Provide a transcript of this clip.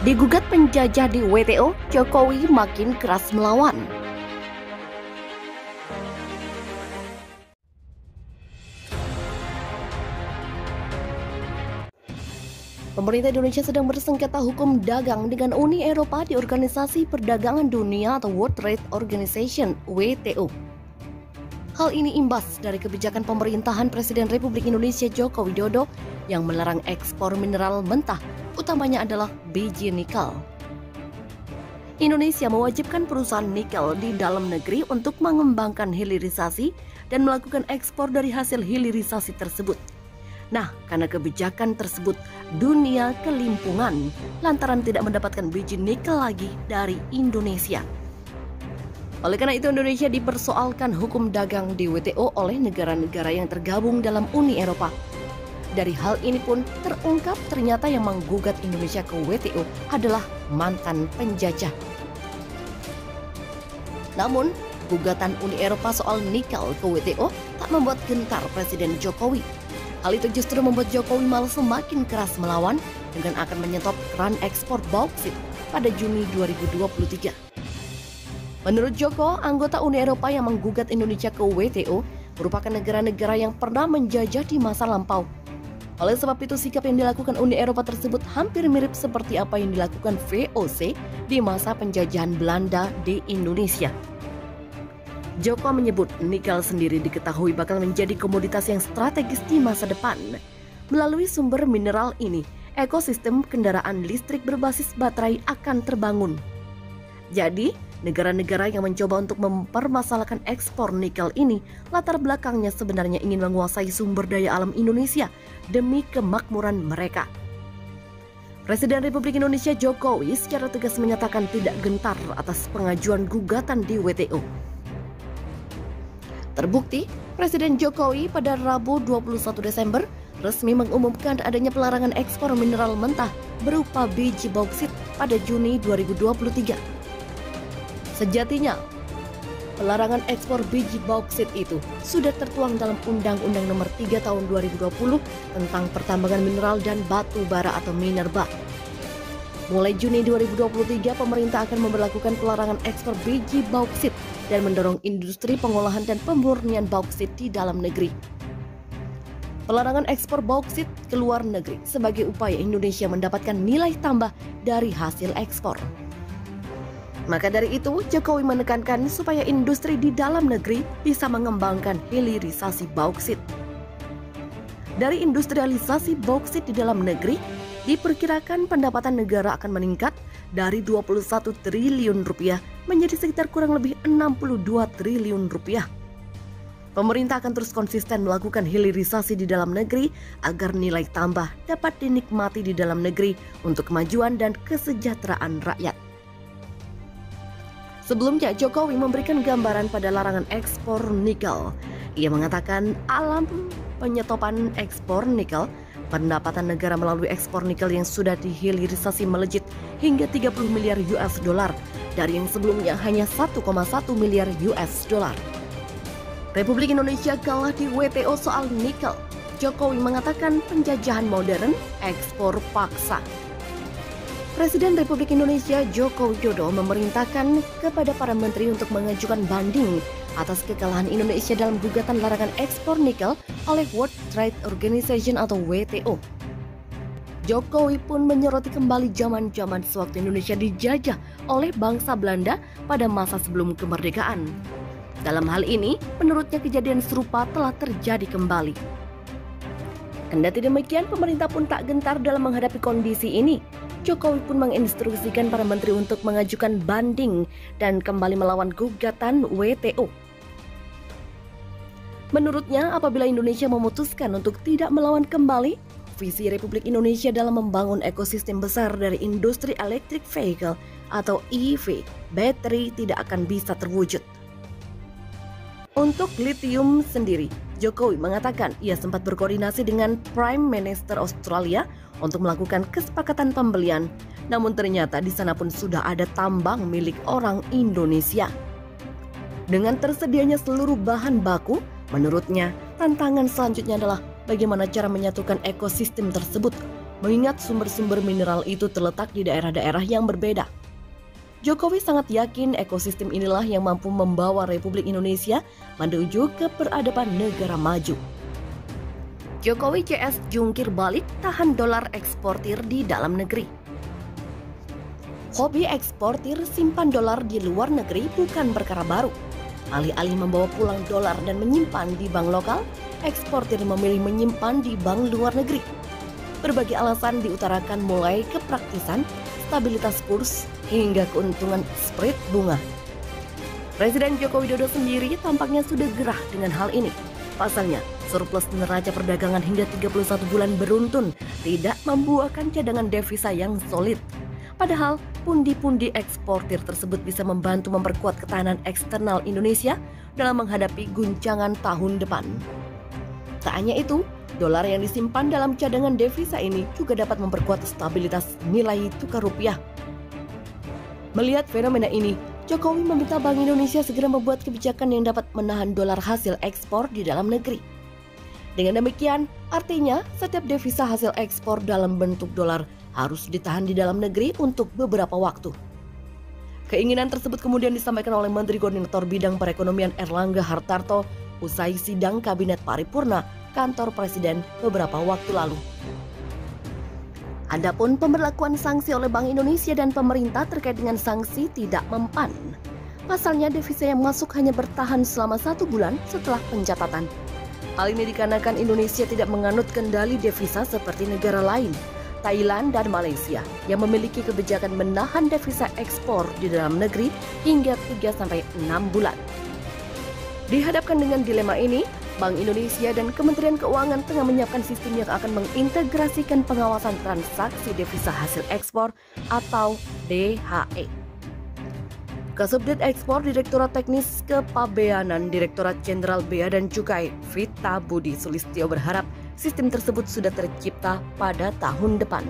Digugat penjajah di WTO, Jokowi makin keras melawan. Pemerintah Indonesia sedang bersengketa hukum dagang dengan Uni Eropa di Organisasi Perdagangan Dunia atau World Trade Organization (WTO). Hal ini imbas dari kebijakan pemerintahan Presiden Republik Indonesia Joko Widodo yang melarang ekspor mineral mentah, utamanya adalah biji nikel. Indonesia mewajibkan perusahaan nikel di dalam negeri untuk mengembangkan hilirisasi dan melakukan ekspor dari hasil hilirisasi tersebut. Nah, karena kebijakan tersebut, dunia kelimpungan lantaran tidak mendapatkan biji nikel lagi dari Indonesia. Oleh karena itu, Indonesia dipersoalkan hukum dagang di WTO oleh negara-negara yang tergabung dalam Uni Eropa. Dari hal ini pun terungkap ternyata yang menggugat Indonesia ke WTO adalah mantan penjajah. Namun, gugatan Uni Eropa soal nikel ke WTO tak membuat gentar Presiden Jokowi. Hal itu justru membuat Jokowi malah semakin keras melawan dengan akan menyetop keran ekspor bauksit pada Juni 2023. Menurut Joko, anggota Uni Eropa yang menggugat Indonesia ke WTO merupakan negara-negara yang pernah menjajah di masa lampau. Oleh sebab itu, sikap yang dilakukan Uni Eropa tersebut hampir mirip seperti apa yang dilakukan VOC di masa penjajahan Belanda di Indonesia. Joko menyebut nikel sendiri diketahui bakal menjadi komoditas yang strategis di masa depan. Melalui sumber mineral ini, ekosistem kendaraan listrik berbasis baterai akan terbangun. Jadi, negara-negara yang mencoba untuk mempermasalahkan ekspor nikel ini, latar belakangnya sebenarnya ingin menguasai sumber daya alam Indonesia demi kemakmuran mereka. Presiden Republik Indonesia Jokowi secara tegas menyatakan tidak gentar atas pengajuan gugatan di WTO. Terbukti, Presiden Jokowi pada Rabu 21 Desember resmi mengumumkan adanya pelarangan ekspor mineral mentah berupa biji bauksit pada Juni 2023. Sejatinya, pelarangan ekspor biji bauksit itu sudah tertuang dalam Undang-Undang Nomor 3 Tahun 2020 tentang pertambangan mineral dan batu bara atau Minerba. Mulai Juni 2023, pemerintah akan memberlakukan pelarangan ekspor biji bauksit dan mendorong industri pengolahan dan pemurnian bauksit di dalam negeri. Pelarangan ekspor bauksit ke luar negeri sebagai upaya Indonesia mendapatkan nilai tambah dari hasil ekspor. Maka dari itu, Jokowi menekankan supaya industri di dalam negeri bisa mengembangkan hilirisasi bauksit. Dari industrialisasi bauksit di dalam negeri, diperkirakan pendapatan negara akan meningkat dari 21 triliun rupiah menjadi sekitar kurang lebih 62 triliun rupiah. Pemerintah akan terus konsisten melakukan hilirisasi di dalam negeri agar nilai tambah dapat dinikmati di dalam negeri untuk kemajuan dan kesejahteraan rakyat. Sebelumnya, Jokowi memberikan gambaran pada larangan ekspor nikel. Ia mengatakan alam penyetopan ekspor nikel, pendapatan negara melalui ekspor nikel yang sudah dihilirisasi melejit hingga 30 miliar US dollar dari yang sebelumnya hanya 1,1 miliar US dollar. Republik Indonesia kalah di WTO soal nikel. Jokowi mengatakan penjajahan modern, ekspor paksa. Presiden Republik Indonesia Joko Widodo memerintahkan kepada para menteri untuk mengajukan banding atas kekalahan Indonesia dalam gugatan larangan ekspor nikel oleh World Trade Organization atau WTO. Jokowi pun menyoroti kembali zaman-zaman sewaktu Indonesia dijajah oleh bangsa Belanda pada masa sebelum kemerdekaan. Dalam hal ini, menurutnya kejadian serupa telah terjadi kembali. Kendati demikian, pemerintah pun tak gentar dalam menghadapi kondisi ini. Jokowi pun menginstruksikan para menteri untuk mengajukan banding dan kembali melawan gugatan WTO. Menurutnya, apabila Indonesia memutuskan untuk tidak melawan kembali, visi Republik Indonesia dalam membangun ekosistem besar dari industri electric vehicle atau EV, baterai tidak akan bisa terwujud. Untuk lithium sendiri, Jokowi mengatakan ia sempat berkoordinasi dengan Prime Minister Australia untuk melakukan kesepakatan pembelian. Namun ternyata di sana pun sudah ada tambang milik orang Indonesia. Dengan tersedianya seluruh bahan baku, menurutnya tantangan selanjutnya adalah bagaimana cara menyatukan ekosistem tersebut mengingat sumber-sumber mineral itu terletak di daerah-daerah yang berbeda. Jokowi sangat yakin ekosistem inilah yang mampu membawa Republik Indonesia menuju ke peradaban negara maju. Jokowi CS jungkir balik tahan dolar eksportir di dalam negeri. Hobi eksportir simpan dolar di luar negeri bukan perkara baru. Alih-alih membawa pulang dolar dan menyimpan di bank lokal, eksportir memilih menyimpan di bank luar negeri. Berbagai alasan diutarakan mulai kepraktisan, stabilitas kurs, hingga keuntungan spread bunga. Presiden Joko Widodo sendiri tampaknya sudah gerah dengan hal ini. Pasalnya, surplus neraca perdagangan hingga 31 bulan beruntun tidak membuahkan cadangan devisa yang solid. Padahal, pundi-pundi eksportir tersebut bisa membantu memperkuat ketahanan eksternal Indonesia dalam menghadapi guncangan tahun depan. Tak hanya itu, dolar yang disimpan dalam cadangan devisa ini juga dapat memperkuat stabilitas nilai tukar rupiah. Melihat fenomena ini, Jokowi meminta Bank Indonesia segera membuat kebijakan yang dapat menahan dolar hasil ekspor di dalam negeri. Dengan demikian, artinya setiap devisa hasil ekspor dalam bentuk dolar harus ditahan di dalam negeri untuk beberapa waktu. Keinginan tersebut kemudian disampaikan oleh Menteri Koordinator Bidang Perekonomian Erlangga Hartarto usai sidang Kabinet Paripurna Kantor Presiden beberapa waktu lalu. Adapun pemberlakuan sanksi oleh Bank Indonesia dan pemerintah terkait dengan sanksi tidak mempan. Pasalnya devisa yang masuk hanya bertahan selama 1 bulan setelah pencatatan. Hal ini dikarenakan Indonesia tidak menganut kendali devisa seperti negara lain, Thailand dan Malaysia, yang memiliki kebijakan menahan devisa ekspor di dalam negeri hingga 3-6 bulan. Dihadapkan dengan dilema ini, Bank Indonesia dan Kementerian Keuangan tengah menyiapkan sistem yang akan mengintegrasikan pengawasan transaksi devisa hasil ekspor atau DHE. Kasubdit Ekspor Direktorat Teknis Kepabeanan Direktorat Jenderal Bea dan Cukai Vita Budi Sulistyo berharap sistem tersebut sudah tercipta pada tahun depan.